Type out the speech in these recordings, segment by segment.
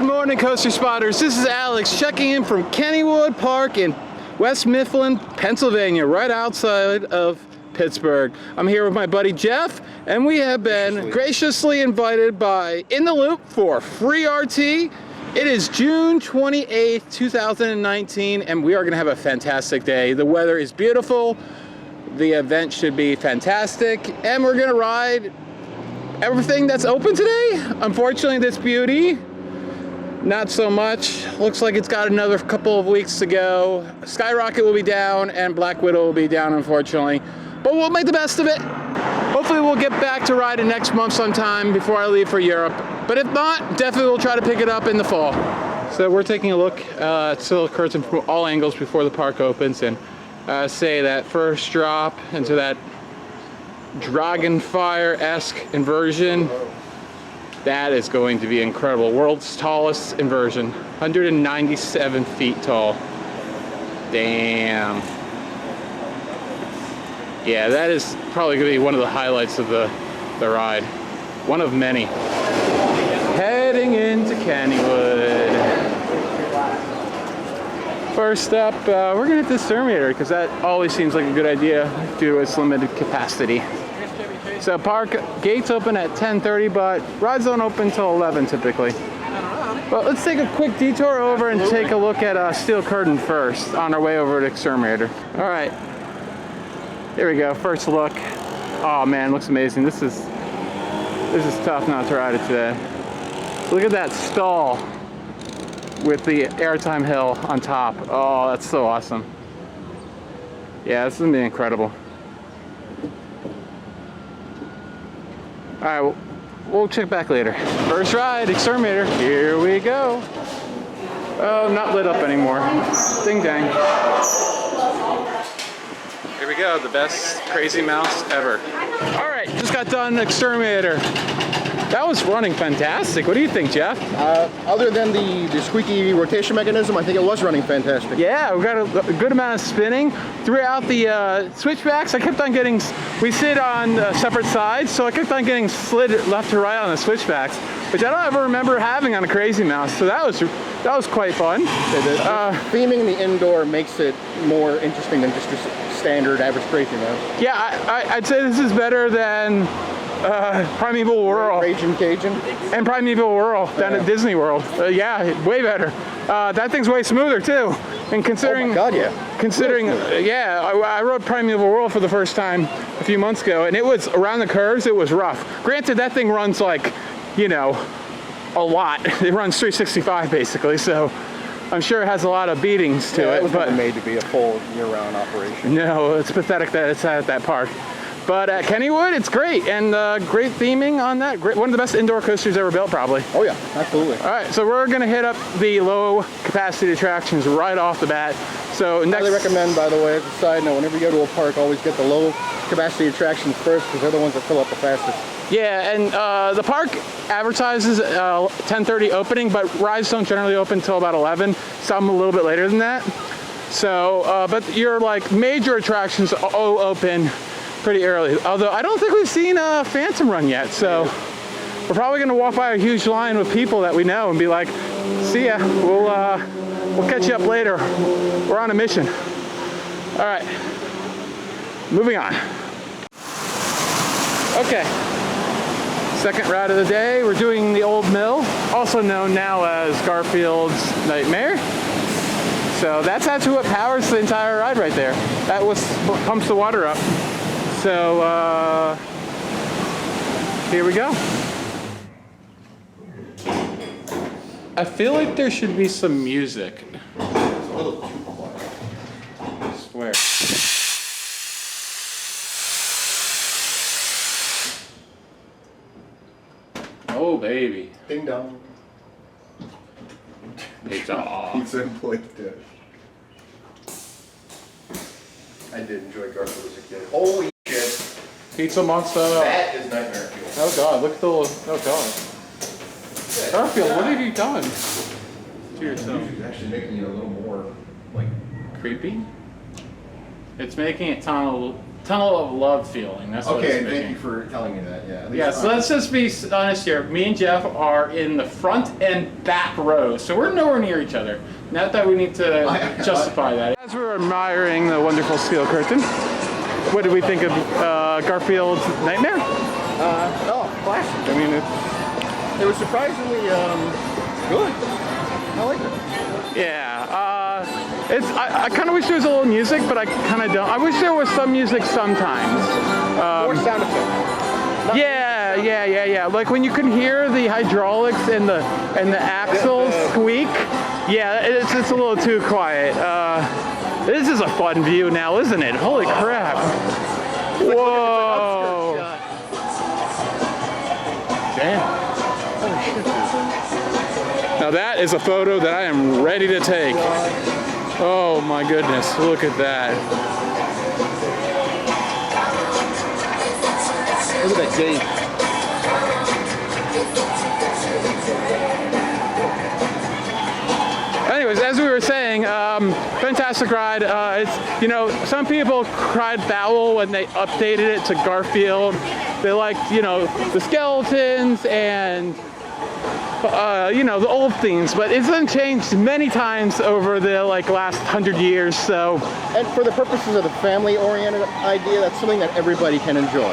Good morning, coaster spotters. This is Alex checking in from Kennywood Park in West Mifflin, Pennsylvania, right outside of Pittsburgh. I'm here with my buddy Jeff, and we have been graciously invited by In The Loop for FreeRT. It is June 28th, 2019, and we are going to have a fantastic day. The weather is beautiful, the event should be fantastic, and we're going to ride everything that's open today. Unfortunately, this beauty, not so much. Looks like it's got another couple of weeks to go. Skyrocket will be down, and Black Widow will be down, unfortunately. But we'll make the best of it. Hopefully we'll get back to riding next month sometime before I leave for Europe. But if not, definitely we'll try to pick it up in the fall. So we're taking a look at Silk Curtain from all angles before the park opens, and say that first drop into that Dragonfire-esque inversion, that is going to be incredible. World's tallest inversion, 197 feet tall. Damn. Yeah, that is probably going to be one of the highlights of the ride. One of many. Heading into Kennywood. First up, we're going to hit the Exterminator because that always seems like a good idea due to its limited capacity. So park gates open at 10:30, but rides don't open until 11 typically. But let's take a quick detour over and take a look at Steel Curtain first on our way over to Exterminator. All right. Here we go, first look. Oh man, looks amazing. This is tough not to ride it today. Look at that stall with the airtime hill on top. Oh, that's so awesome. Yeah, this is gonna be incredible. All right, we'll check back later. First ride, Exterminator, here we go. Oh, not lit up anymore. Ding dang. Here we go, the best Crazy Mouse ever. All right, just got done Exterminator. That was running fantastic. What do you think, Jeff? Other than the squeaky rotation mechanism, I think it was running fantastic. Yeah, we got a good amount of spinning throughout the switchbacks. I kept on getting, we sit on separate sides, so I kept on getting slid left to right on the switchbacks, which I don't ever remember having on a Crazy Mouse. So that was quite fun. Theming in the indoor makes it more interesting than just a standard average Crazy Mouse. Yeah, I'd say this is better than Primeval Whirl. Raging Cajun. And Primeval Whirl down at Disney World. Yeah, way better. That thing's way smoother too. And considering, oh my God, yeah. Considering, yeah, I rode Primeval Whirl for the first time a few months ago, and it was around the curves. It was rough. Granted, that thing runs like, you know, a lot. It runs 365 basically, so I'm sure it has a lot of beatings to it. It was but never made to be a full year-round operation. No, it's pathetic that it's at that park. But at Kennywood, it's great, and great theming on that. Great, one of the best indoor coasters ever built, probably. Oh yeah, absolutely. All right, so we're gonna hit up the low capacity attractions right off the bat. So next, I highly recommend, by the way, as a side note, whenever you go to a park, always get the low capacity attractions first because they're the ones that fill up the fastest. Yeah, and the park advertises 10:30 opening, but rides don't generally open until about 11. Some a little bit later than that. So, but your like major attractions all open pretty early. Although I don't think we've seen a Phantom run yet, so we're probably gonna walk by a huge line with people that we know and be like, "See ya. We'll catch you up later. We're on a mission." All right, moving on. Okay, second ride of the day. We're doing the Old Mill, also known now as Garfield's Nightmare. So that's actually what powers the entire ride right there. That pumps the water up. So here we go. I feel like there should be some music. It's a little too quiet. I swear. Oh baby. Ding dong. Pizza. Pizza and plate dish. I did enjoy Garfield as a kid. Holy shit. Pizza monster. That is nightmare fuel. Oh god, look at the oh god. Garfield, what have you done to yourself? It's actually making it a little more like Creepy? It's making it sound tunnel of love feeling. That's what it's Okay, making. thank you for telling me that. Yeah. Yeah, so let's just be honest here. Me and Jeff are in the front and back rows, so we're nowhere near each other. Not that we need to justify that. As we're admiring the wonderful steel curtain, what did we think of Garfield's Nightmare? Classic. I mean, it was surprisingly good. I like it. Yeah, I kind of wish there was a little music, but I kind of don't. I wish there was some music sometimes. More sound effects. Yeah. Like when you can hear the hydraulics and the axles squeak. Yeah, it's a little too quiet. This is a fun view now, isn't it? Holy crap! Whoa! Damn. Now that is a photo that I am ready to take. Oh my goodness, look at that. Look at that gate. Anyways, as we were saying, fantastic ride. It's, you know, some people cried foul when they updated it to Garfield. They liked, you know, the skeletons and you know, the old themes, but it's been changed many times over the last 100 years. So, And for the purposes of the family-oriented idea, that's something that everybody can enjoy.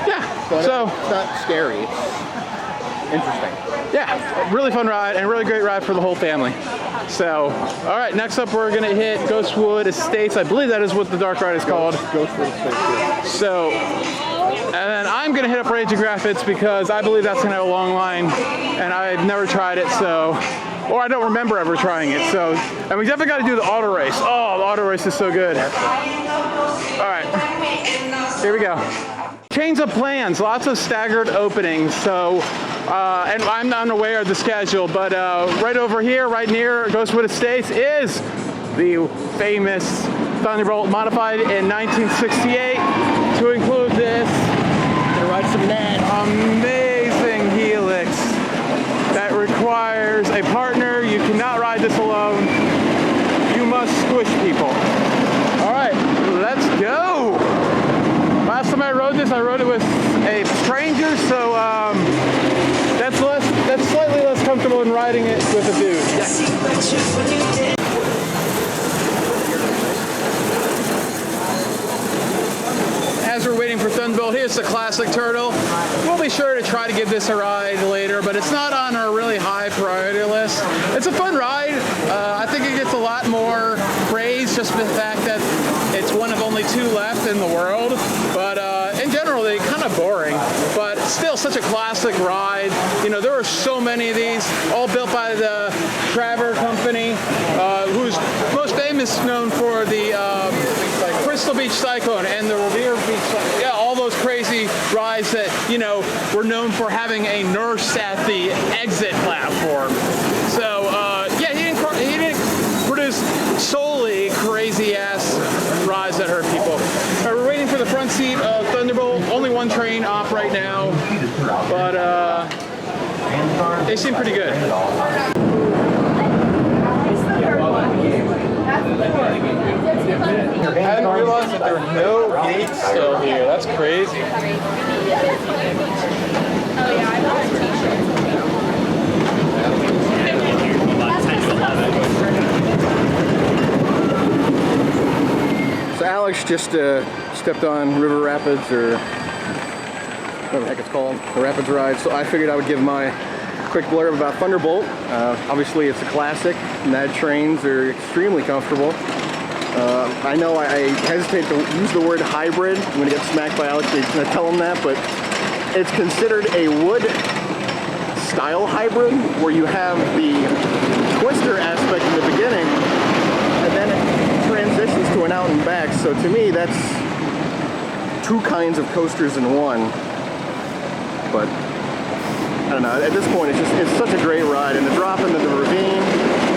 yeah. So So it's not scary. It's interesting. yeah, really fun ride and really great ride for the whole family. So, all right, next up we're gonna hit Ghostwood Estates. I believe that is what the dark ride is called. Ghostwood Estates. So, and then I'm gonna hit up Raging Graphics because I believe that's gonna have a long line, and I've never tried it, so, or I don't remember ever trying it. So, and we definitely got to do the auto race. Oh, the auto race is so good. All right, here we go. Change of plans, lots of staggered openings. So, and I'm not aware of the schedule, but right over here, right near Ghostwood Estates, is the famous Thunderbolt modified in 1968 to include this. Gonna ride some net. Amazing helix that requires a partner. You cannot ride this alone. You must squish people. All right, let's go. Last time I rode this, I rode it with a stranger, so that's slightly less comfortable than riding it with a dude. Yeah. As we're waiting for Thunderbolt, here's the classic turtle. We'll be sure to try to give this a ride later, but it's not on our really high priority list. It's a fun ride. I think it gets a lot more praise just for the fact that it's one of only 2 left in the world. But in general, they're kind of boring, but still such a classic ride. You know, there are so many of these, all built by the Traver company, who's most famous known for the Crystal Beach Cyclone and the Revere Beach Cyclone. Yeah, all those crazy rides that, you know, were known for having a nurse at the exit platform. So, yeah, he didn't produce solely crazy-ass rides that hurt people. All right, we're waiting for the front seat of Thunderbolt. Only one train off right now, but they seem pretty good. I didn't realize that there were no gates still here. That's crazy. Oh yeah, I bought a t-shirt. So Alex just stepped on River Rapids, or whatever the heck it's called, the Rapids ride. So I figured I would give my quick blurb about Thunderbolt. Obviously it's a classic. Mad trains are extremely comfortable. I know I hesitate to use the word hybrid. I'm going to get smacked by Alex to tell him that, but it's considered a wood style hybrid where you have the twister aspect in the beginning and then it transitions to an out and back. So to me, that's 2 kinds of coasters in one. But I don't know, at this point it's such a great ride, and the drop into the ravine,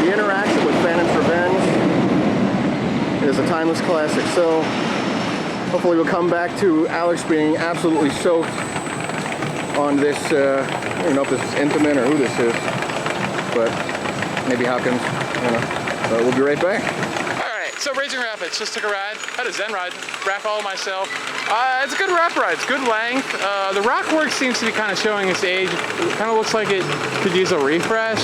the interaction with Phantom's Revenge is a timeless classic. So hopefully we'll come back to Alex being absolutely soaked on this, I don't know if this is Intimate or who this is, but maybe Hopkins, I don't know. But we'll be right back. All right, So Raging Rapids, just took a ride. Had a Zen ride, wrap all myself. It's a good wrap ride, it's good length. The rock work seems to be kind of showing its age. It kind of looks like it could use a refresh.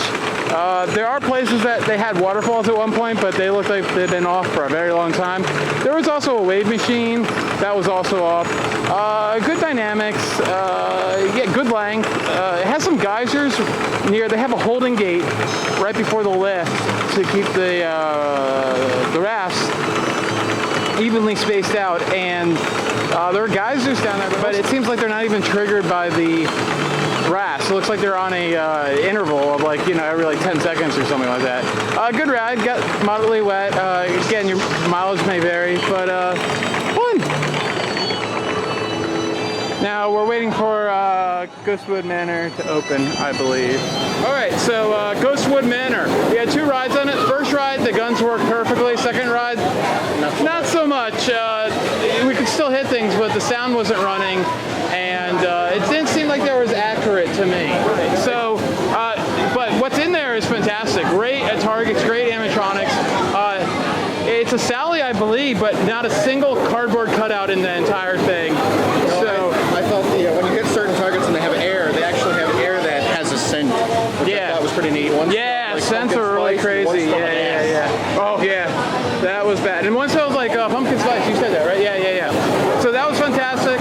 There are places that they had waterfalls at one point, but they look like they've been off for a very long time. There was also a wave machine that was also off. Good dynamics, yeah, good length. It has some geysers near. They have a holding gate right before the lift to keep the rafts evenly spaced out, and there are geysers down there, but it seems like they're not even triggered by the rafts. It looks like they're on a interval of like, you know, every like 10 seconds or something like that. Good ride, got moderately wet. Again, your mileage may vary, but fun. Now we're waiting for Ghostwood Manor to open, I believe. All right, so Ghostwood Manor. We had 2 rides on it. First ride, the guns worked perfectly. Second ride, not so much. We could still hit things, but the sound wasn't running, and it didn't seem like they were as accurate to me. So, but what's in there is fantastic. Great targets, great animatronics. It's a Sally, I believe, but not a single cardboard cutout in the entire thing. No, so I thought when you hit certain targets and they have air, they actually have air that has a scent. Which I thought was pretty neat. Yeah, scents are really crazy. Yeah. Oh yeah, that was bad. And one smelled like pumpkin spice. You said that, right? Yeah. So that was fantastic.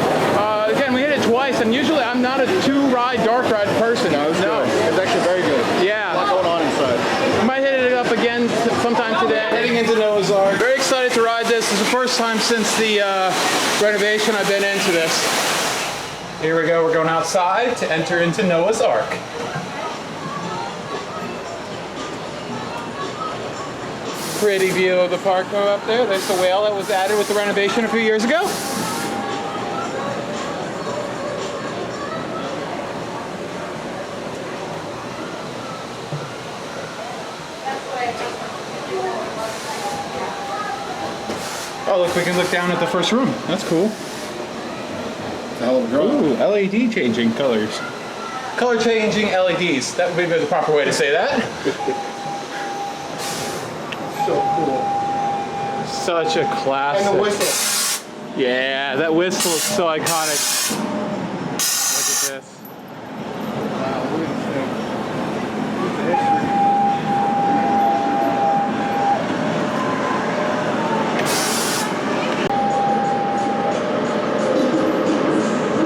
Again, we hit it twice, and usually I'm not a 2-ride dark ride person. No, it was actually very good. Yeah. A lot going on inside. We might hit it up again sometime today. Heading into Noah's Ark. Very excited to ride this. This is the first time since the renovation I've been into this. Here we go. We're going outside to enter into Noah's Ark. Pretty view of the park up there. There's the whale that was added with the renovation a few years ago. Oh, look, we can look down at the first room. That's cool. It's a hell of a drawing. Ooh, LED changing colors. Color changing LEDs. That would be the proper way to say that. So cool. Such a classic. And the whistle. Yeah, that whistle is so iconic. Look at this. Wow, look at this thing. Look at the history.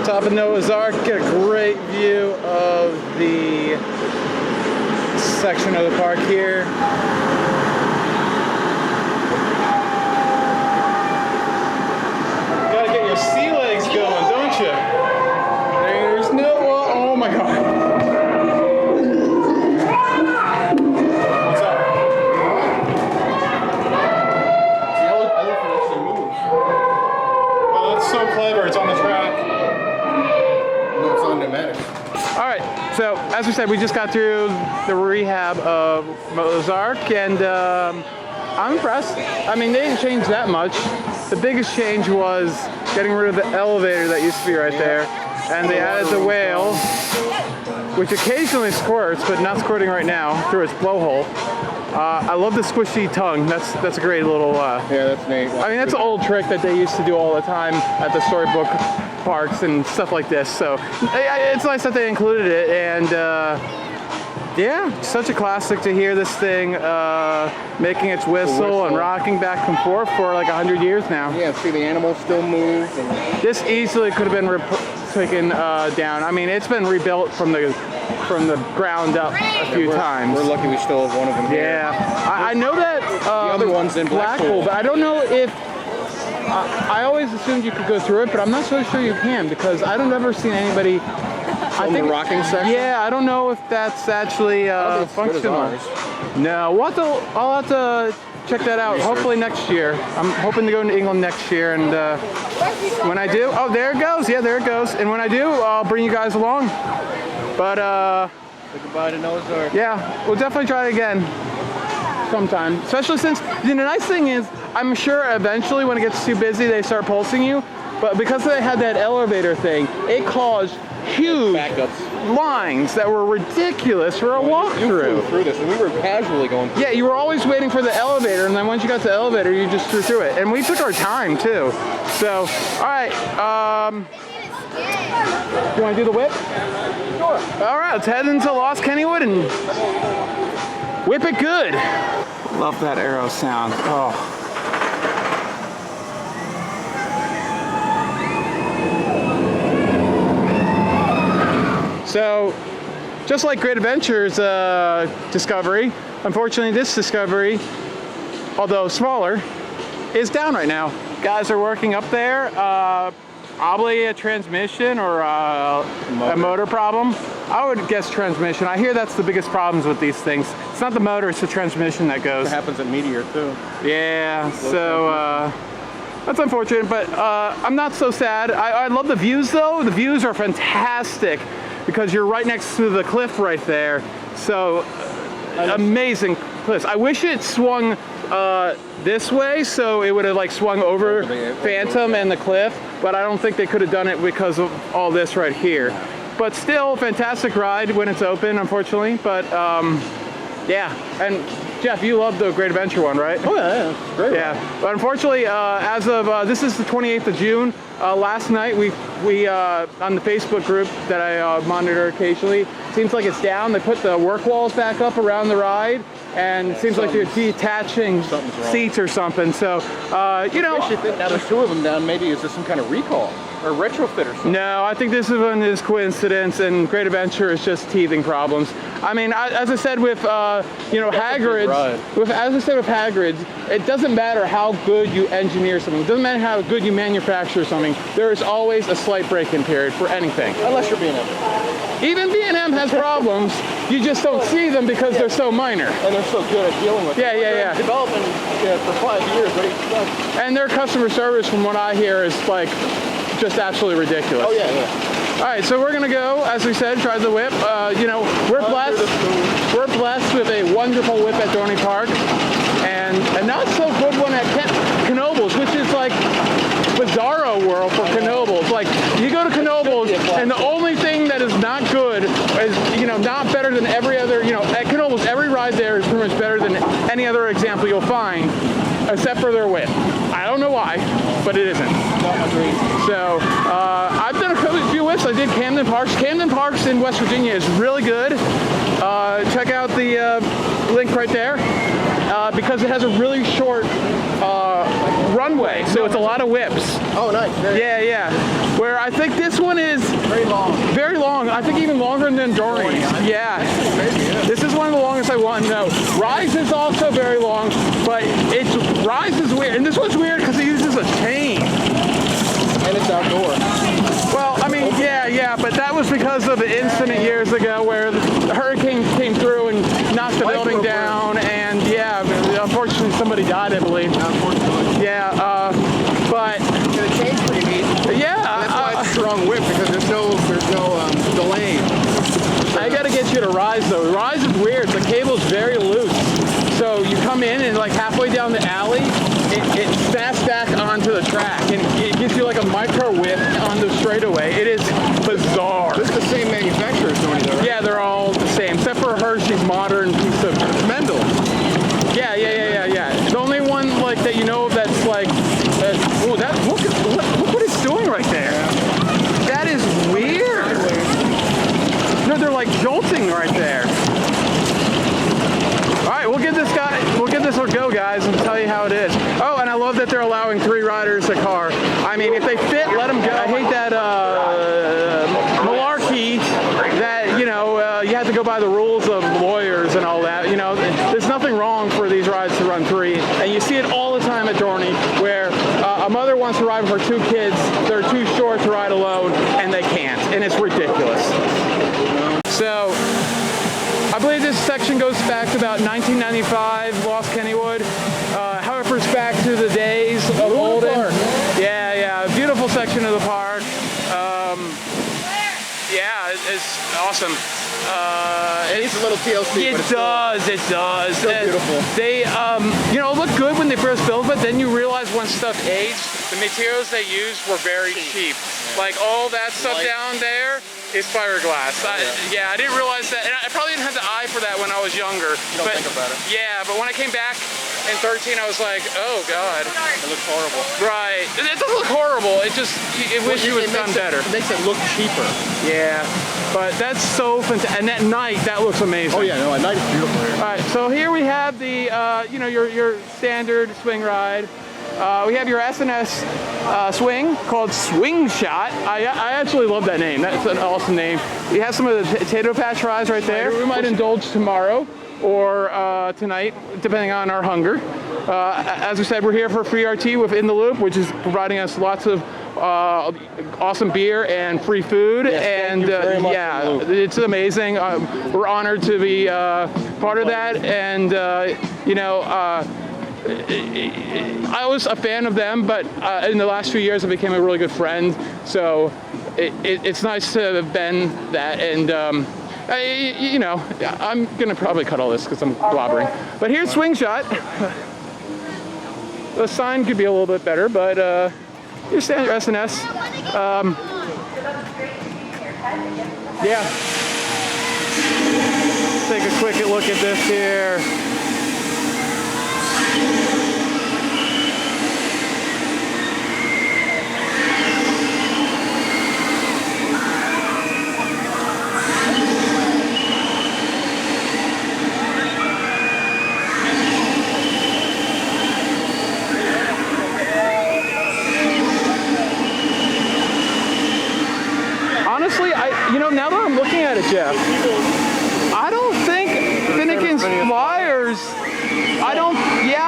Top of Noah's Ark, get a great view of the section of the park here. You gotta get your sea legs going, don't you? There's Noah. Oh my god. What's up? I look for this to move. Oh, that's so clever. It's on the track. No, it's on pneumatics. All right, so as we said, we just got through the rehab of Noah's Ark, and I'm impressed. I mean, they didn't change that much. The biggest change was getting rid of the elevator that used to be right there, and they added the whale, which occasionally squirts, but not squirting right now through its blowhole. I love the squishy tongue. That's a great little. Yeah, that's neat. I mean, that's an old trick that they used to do all the time at the storybook parks and stuff like this. So it's nice that they included it, and yeah, such a classic to hear this thing making its whistle and rocking back and forth for like 100 years now. Yeah, see the animals still move. And This easily could have been taken down. I mean, it's been rebuilt from the ground up a few times. We're lucky we still have one of them here. Yeah, I know that The other one's in Blackpool. but I don't know if. I always assumed you could go through it, but I'm not so sure you can, because I don't ever seen anybody. The rocking section? Yeah, I don't know if that's actually functional. No, I'll have to check that out. Research. Hopefully next year. I'm hoping to go to England next year, and when I do, oh, there it goes. Yeah, there it goes. And when I do, I'll bring you guys along. But Say goodbye to Noah's Ark. yeah, we'll definitely try it again sometime. Especially since the nice thing is, I'm sure eventually when it gets too busy, they start pulsing you. But because they had that elevator thing, it caused huge backups. lines that were ridiculous for a You flew walkthrough. through this, and we were casually going through. Yeah, you were always waiting for the elevator, and then once you got to the elevator, you just flew through it. And we took our time too. So, all right. You want to do the whip? Sure. All right, let's head into Lost Kennywood and whip it good. Love that arrow sound. Oh. So, just like Great Adventures Discovery, unfortunately this Discovery, although smaller, is down right now. Guys are working up there. Probably a transmission or a motor problem. I would guess transmission. I hear that's the biggest problems with these things. It's not the motor, it's the transmission that goes. It happens at Meteor too. Yeah, so that's unfortunate, but I'm not so sad. I love the views though. The views are fantastic because you're right next to the cliff right there. So amazing cliffs. I wish it swung this way, so it would have like swung over Phantom and the cliff, but I don't think they could have done it because of all this right here. But still, fantastic ride when it's open, unfortunately. But yeah, and Jeff, you love the Great Adventure one, right? Oh yeah, great. Yeah, but unfortunately, as of this is the 28th of June. Last night we on the Facebook group that I monitor occasionally, seems like it's down. They put the work walls back up around the ride, and it seems like they're detaching seats or something. So you know, Now there's two of them down. Maybe is this some kind of recall or retrofit or something? no, I think this one is coincidence, and Great Adventure is just teething problems. I mean, as I said with you know, Hagrid's, as I said with Hagrid's, it doesn't matter how good you engineer something. It doesn't matter how good you manufacture something. There is always a slight break-in period for anything. Unless you're B&M. Even B&M has problems. You just don't see them because they're so minor. And they're so good at dealing with it. Yeah. Developing for 5 years, ready to go. And their customer service, from what I hear, is like just absolutely ridiculous. Oh yeah. All right, so we're gonna go, as we said, try the whip. You know, we're blessed with a wonderful whip at Dorney Park, and a not so good one at Knoebels, which is like bizarro world for Knoebels. Like, you go to Knoebels, and the only thing that is not good is, you know, not better than every other, you know, at Knoebels, every ride there is pretty much better than any other example you'll find, except for their whip. I don't know why, but it isn't. So, I've done a few whips. I did Camden Parks. Camden Parks in West Virginia is really good. Check out the link right there, because it has a really short runway, so it's a lot of whips. Oh, nice. Yeah. Where I think this one is Very long. Very long. I think even longer than Dorney's. Yeah. This is one of the longest I want to know. Rise is also very long, but Rise is weird. And this one's weird because it uses a chain. And it's outdoor. Well, I mean, yeah, but that was because of the incident years ago where the hurricane came through and knocked the building down, and yeah, unfortunately somebody died, I believe. Unfortunately. Yeah, but The chain's pretty neat. yeah, That's why it's a strong whip, because there's no delay. I gotta get you to Rise though. Rise is weird. The cable's very loose. So you come in and like halfway down the alley, it snaps back onto the track, and it gives you like a micro whip on the straightaway. It is bizarre. This is the same manufacturer as Sony though, right? Yeah, they're all the same, except for Hershey's modern piece of Mendel. Yeah. The only one like that you know that's like, oh, look what it's doing right there. That is weird. No, they're like jolting right there. All right, we'll give this a go, guys, and tell you how it is. Oh, and I love that they're allowing 3 riders a car. I mean, if they fit, let them go. I hate that malarkey that, you know, you have to go by the rules of lawyers and all that. You know, there's nothing wrong for these rides to run 3, and you see it all the time at Dorney, where a mother wants to ride with her 2 kids. They're too short to ride alone, and they can't, and it's ridiculous. So, I believe this section goes back to about 1995, Lost Kennywood. However, it's back to the days of olden. Yeah, beautiful section of the park. Yeah, it's awesome. It needs a little TLC. It does. So beautiful. They, you know, look good when they first built, but then you realize once stuff aged, the materials they used were very cheap. Like all that stuff down there is fiberglass. Yeah, I didn't realize that, and I probably didn't have the eye for that when I was younger. You don't think about it. Yeah, but when I came back in 13, I was like, oh god. It looks horrible. Right. It doesn't look horrible. It just, I wish it was done better. It makes it look cheaper. Yeah, but that's so fantastic. And at night, that looks amazing. Oh yeah, no, at night it's beautiful here. All right, so here we have the, you know, your standard swing ride. We have your S&S swing called Swing Shot. I actually love that name. That's an awesome name. We have some of the potato patch rides right there. We might indulge tomorrow or tonight, depending on our hunger. As we said, we're here for FreeRT with In The Loop, which is providing us lots of awesome beer and free food. Yes, and thank you very much, yeah, it's amazing. We're honored to be part of that. And you know, I was a fan of them, but in the last few years I became a really good friend. So it's nice to have been that. And you know, I'm gonna probably cut all this because I'm blobbering. But here's Swing Shot. The sign could be a little bit better, but here's standard S&S. Yeah. Take a quick look at this here. Honestly, you know, now that I'm looking at it, Jeff, I don't think Finnegan's Flyers,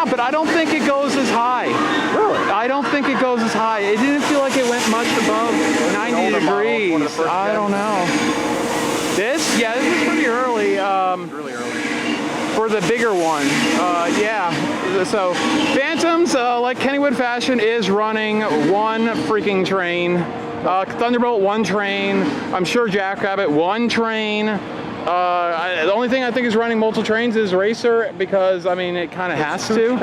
but I don't think it goes as high. Really? I don't think it goes as high. It didn't feel like it went much above 90 degrees. I don't know. This is pretty early. Really early. For the bigger one, yeah. So Phantoms, like Kennywood fashion, is running one freaking train. Thunderbolt, one train. I'm sure Jackrabbit, one train. The only thing I think is running multiple trains is Racer, because I mean it kind of has to.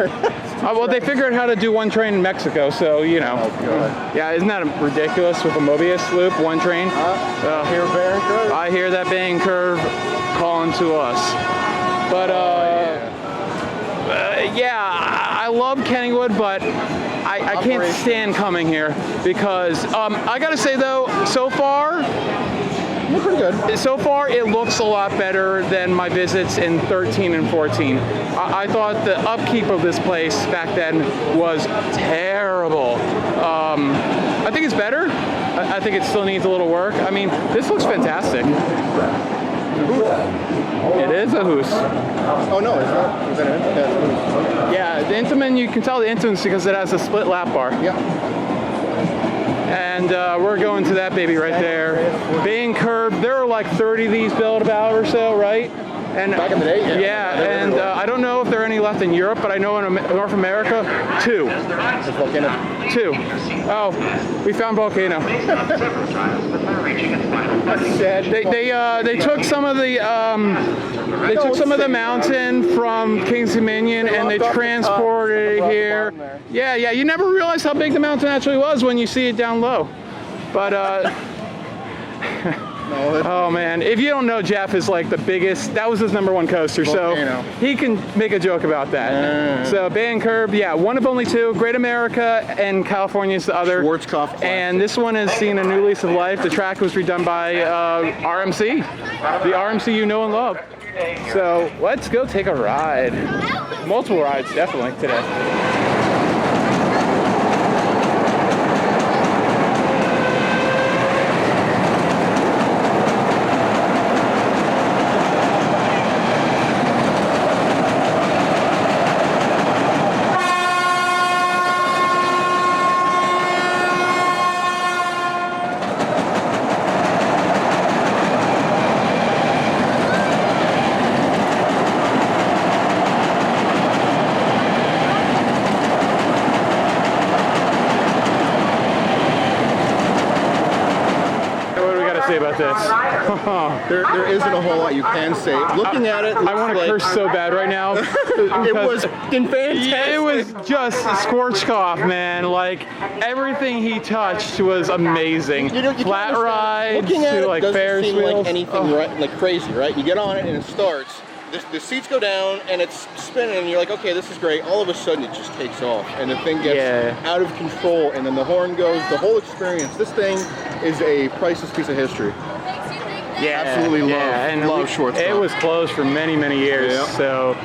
Well, they figured out how to do one train in Mexico, so you know. Oh, God. Yeah, isn't that ridiculous with a Mobius loop, one train? Hear Baron Curve. I hear that bang curve calling to us. But yeah, I love Kennywood, but I can't stand coming here because I gotta say though, so far. You're pretty good. So far, it looks a lot better than my visits in 13 and 14. I thought the upkeep of this place back then was terrible. I think it's better. I think it still needs a little work. I mean, this looks fantastic. It is a Hoos. Oh no, it's not. Is that an Hoos? Yeah, the Intamin, you can tell the Intamin's because it has a split lap bar. Yeah. And we're going to that baby right there. Being curved, there are like 30 of these built about or so, right? And back in the day, yeah. Yeah, and I don't know if there are any left in Europe, but I know in North America, 2. There's Volcano. 2. Oh, we found Volcano. They took some of the mountain from King's Dominion and they transported it here. Yeah, you never realize how big the mountain actually was when you see it down low. But oh man, if you don't know, Jeff is like the biggest, that was his #1 coaster, so he can make a joke about that. So Bay and Curb, yeah, one of only 2, Great America and California is the other. Schwarzkopf. And this one has seen a new lease of life. The track was redone by RMC, the RMC you know and love. So let's go take a ride. Multiple rides, definitely, today. There isn't a whole lot you can say. Looking at it, I want to curse so bad right now. It was fantastic. It was just a scorched off, man. Like everything he touched was amazing. Flat rides Looking at to it like doesn't Ferris seem wheels. like anything like crazy, right? You get on it and it starts. The seats go down and it's spinning and you're like, okay, this is great. All of a sudden it just takes off and the thing gets out of control and then the horn goes, the whole experience. This thing is a priceless piece of history. Yeah, absolutely love short stuff. It was closed for many, many years, so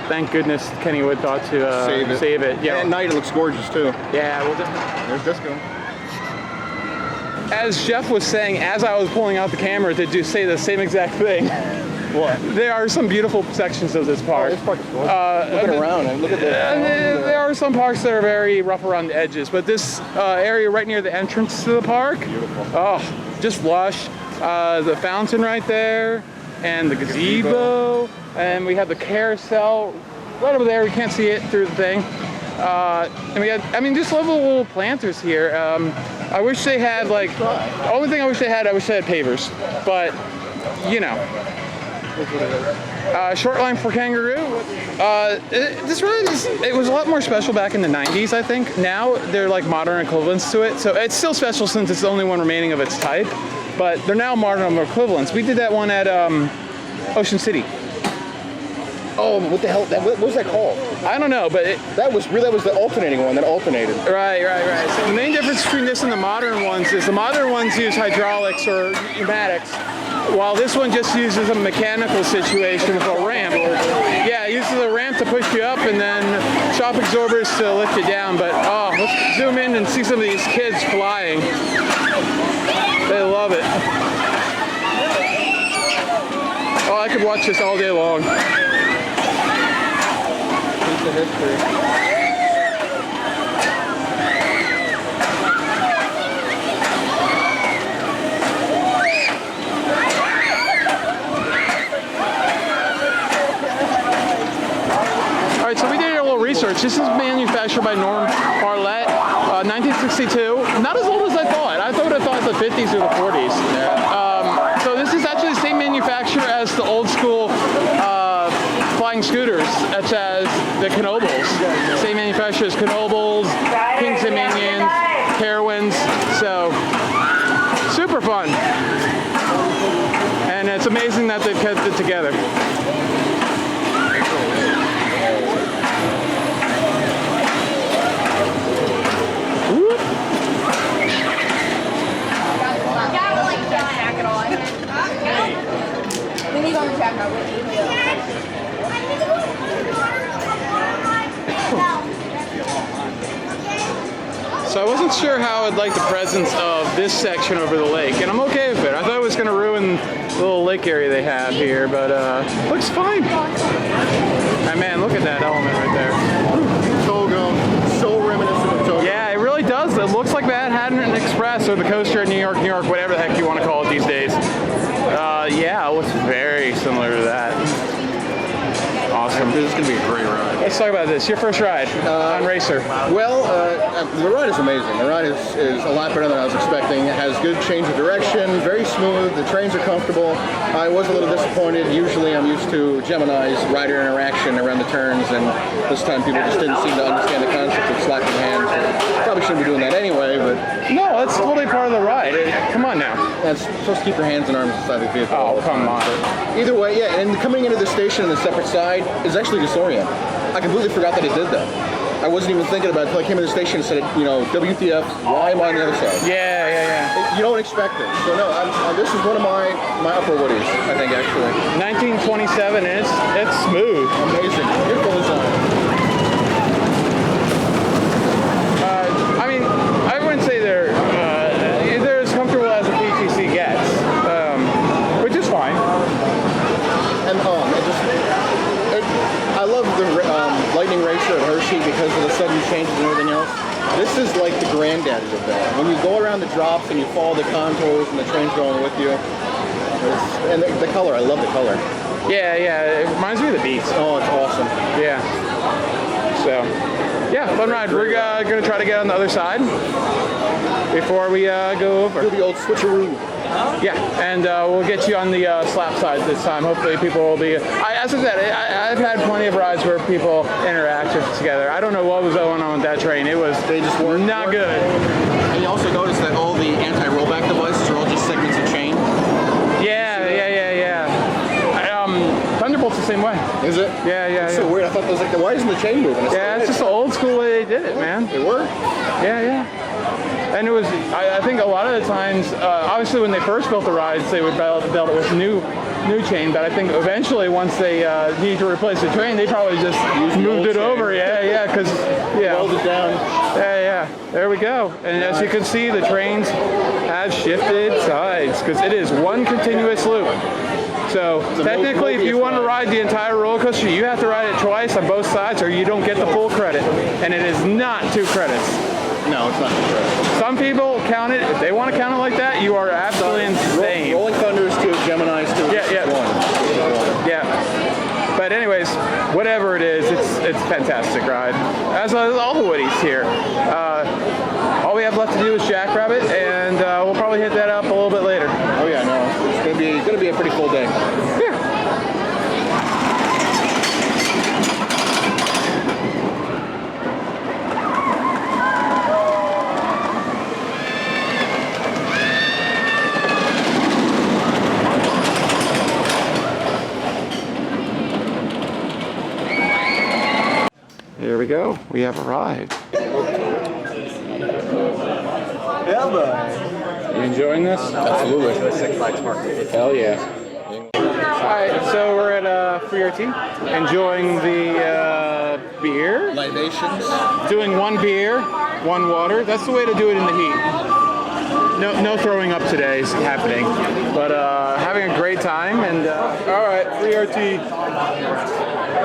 thank goodness Kennywood thought to save it. Yeah, and at night it looks gorgeous too. Yeah, well, there's disco. As Jeff was saying, as I was pulling out the camera to say the same exact thing. What? There are some beautiful sections of this park. This park is gorgeous. Looking around and look at this. There are some parks that are very rough around the edges, but this area right near the entrance to the park, beautiful. Oh, just lush. The fountain right there, and the gazebo, and we have the carousel right over there. We can't see it through the thing. And we had, I mean, just lovely little planters here. I wish they had like, the only thing I wish they had pavers, but you know. Short line for Kangaroo. This really it was a lot more special back in the 90s, I think. Now they're like modern equivalents to it, so it's still special since it's the only one remaining of its type, but they're now modern equivalents. We did that one at Ocean City. Oh, what the hell? What was that called? I don't know, but that was the alternating one that alternated. Right. So the main difference between this and the modern ones is the modern ones use hydraulics or pneumatics, while this one just uses a mechanical situation with a ramp. Yeah, it uses a ramp to push you up and then shock absorbers to lift you down. But oh, let's zoom in and see some of these kids flying. They love it. Oh, I could watch this all day long. Piece of history. So we did a little research. This is manufactured by Norm Parlett, 1962. Not as old as I thought. I would have thought the 50s or the 40s. So this is actually the same manufacturer as the old school flying scooters, such as the Knobles. Same manufacturer as Knobles, Kings and Minions, Carowinds. So super fun. And it's amazing that they've kept it together. So I wasn't sure how I'd like the presence of this section over the lake, and I'm okay with it. I thought it was going to ruin the little lake area they have here, but looks fine. And man, look at that element right there. Togo, so reminiscent of Togo. Yeah, it really does. It looks like Manhattan Express or the coaster in New York, whatever the heck you want to call it these days. Yeah, it looks very similar to that. Awesome. This is going to be a great ride. Let's talk about this. Your first ride on Racer. Well, the ride is amazing. The ride is a lot better than I was expecting. It has good change of direction, very smooth. The trains are comfortable. I was a little disappointed. Usually I'm used to Gemini's rider interaction around the turns, and this time people just didn't seem to understand the concept of slapping hands. Probably shouldn't be doing that anyway, but... No, that's totally part of the ride. Come on now. That's supposed to keep your hands and arms inside the vehicle. Oh, come on. Either way, yeah, and coming into the station on the separate side is actually disorienting. I completely forgot that it did that. I wasn't even thinking about it until I came to the station and said, you know, WTF, why am I on the other side? Yeah. You don't expect it. So no, this is one of my upper woodies, I think, actually. 1927, and it's smooth. Amazing. Beautiful design. I mean, I wouldn't say they're as comfortable as a PTC gets, which is fine. And I love the Lightning Racer at Hershey because of the sudden changes and everything else. This is like the granddaddy of that. When you go around the drops and you follow the contours and the train's going with you. And the color, I love the color. Yeah, it reminds me of the Beats. Oh, it's awesome. Yeah. So, yeah, fun ride. We're going to try to get on the other side before we go over. Do the old switcheroo. Yeah, and we'll get you on the slap side this time. Hopefully people will be... as I said, I've had plenty of rides where people interact together. I don't know what was going on with that train. It was They just weren't not good. And you also notice that all the anti-rollback devices are all just segments of chain. Yeah. Thunderbolt's the same way. Is it? Yeah. So weird. I thought it was like, why isn't the chain moving? Yeah, it's just the old school way they did it, man. It worked. Yeah. And it was, I think a lot of the times, obviously when they first built the rides, they would belt it with new chain, but I think eventually once they need to replace the train, they probably just moved it over. Yeah, because, Rolled it down. Yeah, there we go. And as you can see, the trains have shifted sides, because it is one continuous loop. So technically, if you want to ride the entire roller coaster, you have to ride it twice on both sides, or you don't get the full credit. And it is not 2 credits. No, it's not correct. Some people count it. If they want to count it like that, you are absolutely insane. Rolling Thunder's 2, Gemini's 2. Yeah. 1. Yeah. But anyways, whatever it is, it's a fantastic ride. As all the Woodies here. All we have left to do is Jackrabbit, and we'll probably hit that up a little bit later. Oh yeah, no, it's gonna be a pretty full day. Yeah. Here we go. We have arrived. You enjoying this? Absolutely. Hell yeah. Alright, so we're at FreeRT, enjoying the beer. Libations. Doing 1 beer, 1 water. That's the way to do it in the heat. No throwing up today is happening, but having a great time. And alright, FreeRT.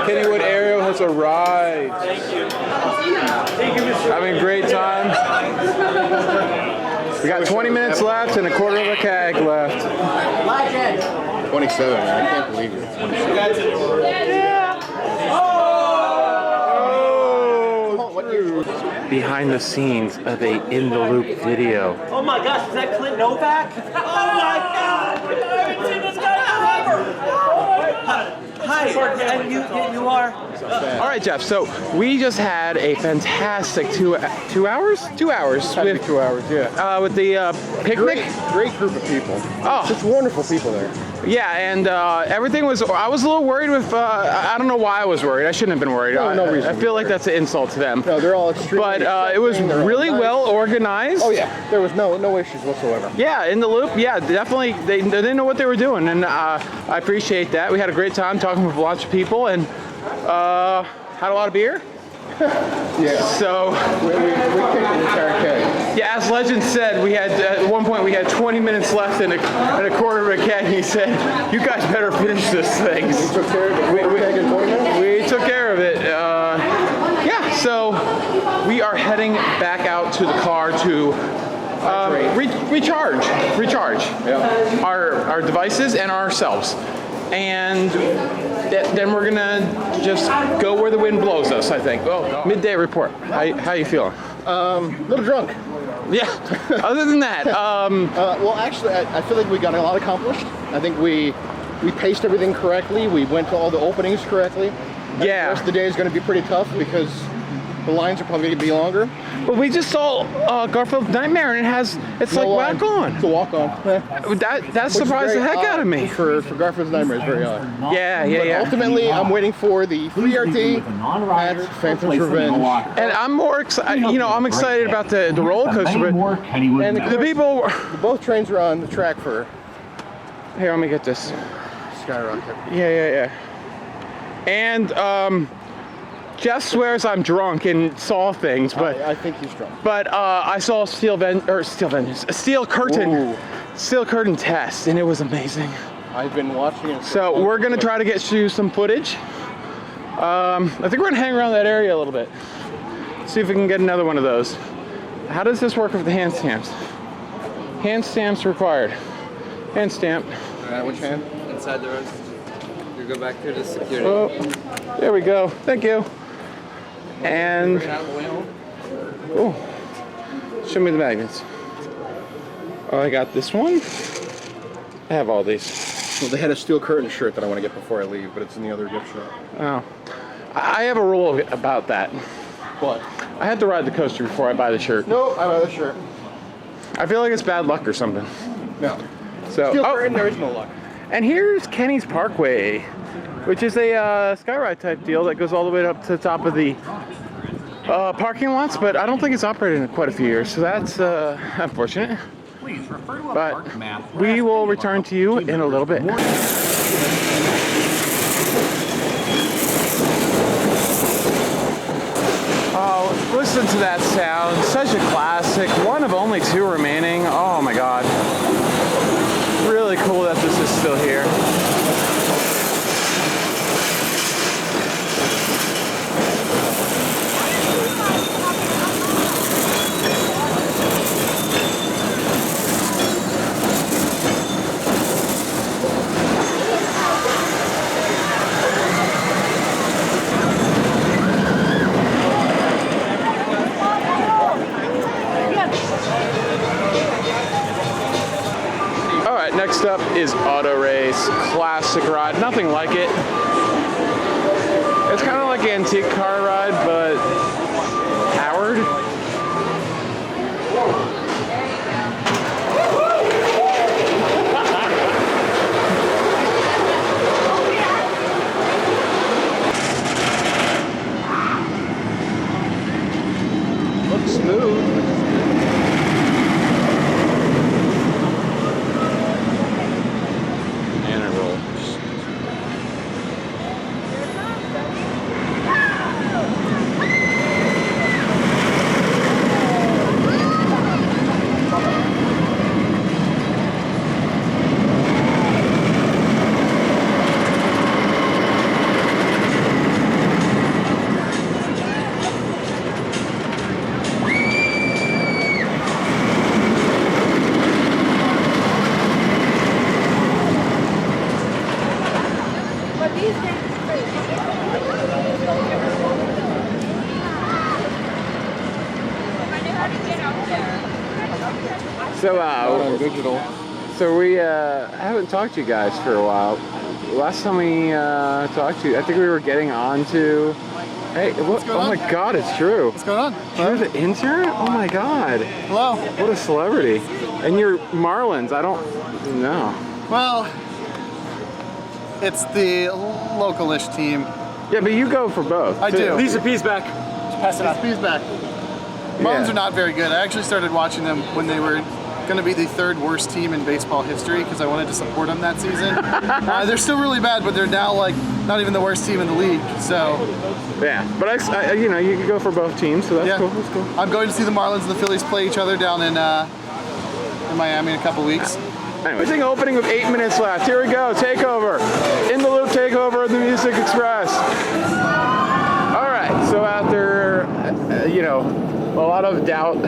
Kennywood area has arrived. Thank you. Having a great time. We got 20 minutes left and a quarter of a keg left. 27. I can't believe it. 27. Behind the scenes of a In The Loop video. Oh my gosh, is that Clint Novak? Oh my god! I haven't seen this guy forever! Hi, and you are? All right, Jeff, so we just had a fantastic 2 hours? 2 hours. Had to be 2 hours, yeah. With the picnic. Great group of people. Oh. Such wonderful people there. Yeah, and everything was, I was a little worried with, I don't know why I was worried. I shouldn't have been worried. No reason. I feel like that's an insult to them. No, they're all extremely But it was really well organized. Oh yeah, there was no issues whatsoever. Yeah, In The Loop, yeah, definitely. They didn't know what they were doing, and I appreciate that. We had a great time talking with lots of people, and had a lot of beer. Yeah. So we kicked the entire keg. yeah, as Legend said, we had at one point we had 20 minutes left and a quarter of a keg. He said, "You guys better finish this thing." We took care of it. Keg in 20 minutes? We took care of it. Yeah, so we are heading back out to the car to recharge Yeah. our devices and ourselves, and then we're gonna just go where the wind blows us. I think. Oh, midday report. How you feeling? A little drunk. Yeah. Other than that, Well, actually, I feel like we got a lot accomplished. I think we paced everything correctly. We went to all the openings correctly. The yeah. rest of the day is going to be pretty tough because the lines are probably going to be longer. But we just saw Garfield Nightmare, and it's like walk on. It's a walk on. That surprised the heck out of me. For Garfield's Nightmare, it's very odd. Yeah. Ultimately, I'm waiting for the FreeRT at Phantom's Revenge. And I'm more excited. I'm excited about the roller coaster, but And the people. Both trains are on the track for Here, let me get this. Skyrocket. Yeah. And Jeff swears I'm drunk and saw things, but I think he's drunk. But I saw Steel Curtain test, and it was amazing. I've been watching it. So we're gonna try to get you some footage. I think we're gonna hang around that area a little bit. See if we can get another one of those. How does this work with the hand stamps? Hand stamps required. Hand stamp. Which hand? Inside the road. You go back to the security. Oh, there we go. Thank you. And oh, show me the magnets. Oh, I got this one. I have all these. Well, they had a steel curtain shirt that I want to get before I leave, but it's in the other gift shop. Oh. I have a rule about that. What? I have to ride the coaster before I buy the shirt. No, I buy the shirt. I feel like it's bad luck or something. No. So, Steel curtain, there is no luck. And here's Kenny's Parkway, which is a skyride type deal that goes all the way up to the top of the parking lots, but I don't think it's operated in quite a few years, so that's unfortunate. Please refer to a But park map. we will return to you in a little bit. Oh, listen to that sound. Such a classic. One of only 2 remaining. Oh my god. Really cool that this is still here. Next up is Auto Race, classic ride, nothing like it. It's kind of like an antique car ride, but powered. Looks smooth. Digital. So we haven't talked to you guys for a while. Last time we talked to you, I think we were getting on to. Hey, what? Oh my God, it's true. What's going on? You're the intern? Oh my God. Hello. What a celebrity. And you're Marlins. I don't know. Well, it's the local-ish team. Yeah, but you go for both. I do. Lisa P's back. Pass it on. He's back. Marlins are not very good. I actually started watching them when they were going to be the 3rd worst team in baseball history because I wanted to support them that season. They're still really bad, but they're now like not even the worst team in the league. So yeah, but I you know, you can go for both teams, so that's cool. That's cool. I'm going to see the Marlins and the Phillies play each other down in Miami in a couple weeks. Anyway, thing opening with 8 minutes left. Here we go. Takeover. In the Loop takeover of the Music Express. All right. So after you know, a lot of doubt,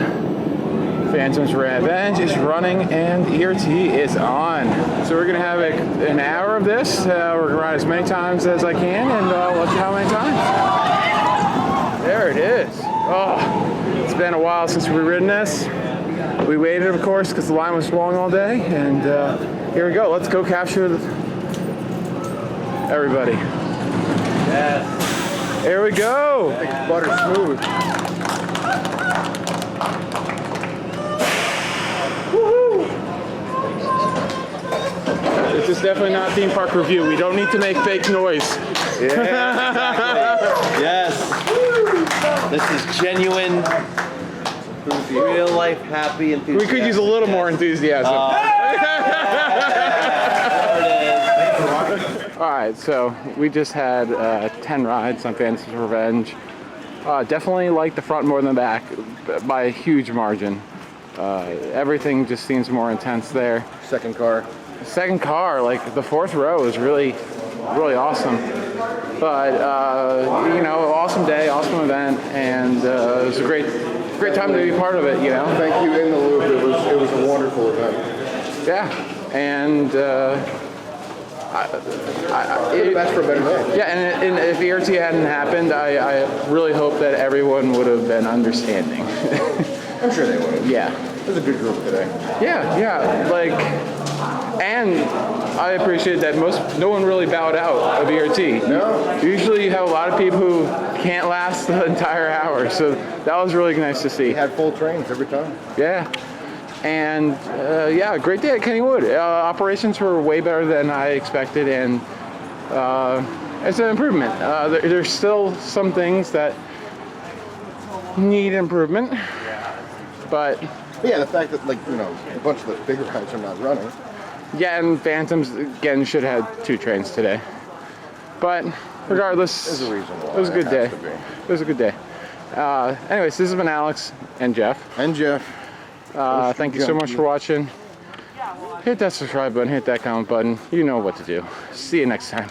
Phantom's Revenge is running and ERT is on. So we're gonna have an hour of this. We're gonna ride as many times as I can, and I'll let you know how many times. There it is. Oh, it's been a while since we've ridden this. We waited, of course, because the line was long all day, and here we go. Let's go capture everybody. Yes. Here we go. It's butter smooth. This is definitely not theme park review. We don't need to make fake noise. Yeah, exactly. Yes. This is genuine, real life, happy enthusiasm. We could use a little more enthusiasm. All right, so we just had 10 rides on Phantom's Revenge. Definitely like the front more than the back by a huge margin. Everything just seems more intense there. Second car. Second car, like the 4th row is really awesome. But you know, awesome day, awesome event, and it was a great time to be part of it. You know. Thank you, In The Loop. It was a wonderful event. Yeah, and That's for a better day. yeah, and if ERT hadn't happened, I really hope that everyone would have been understanding. I'm sure they would. Yeah. It was a good group today. Yeah, like And I appreciate that no one really bowed out of ERT. No. Usually you have a lot of people who can't last the entire hour, so that was really nice to see. We had full trains every time. Yeah. And yeah, great day at Kennywood. Operations were way better than I expected, and it's an improvement. There's still some things that need improvement, but Yeah, the fact that, like, you know, a bunch of the bigger rides are not running. yeah, and Phantoms again should have had 2 trains today. But regardless, There's a reason why. it was a good It day. has to be. It was a good day. Anyways, this has been Alex and Jeff. And Jeff. Thank you so much for watching. Hit that subscribe button, hit that comment button. You know what to do. See you next time.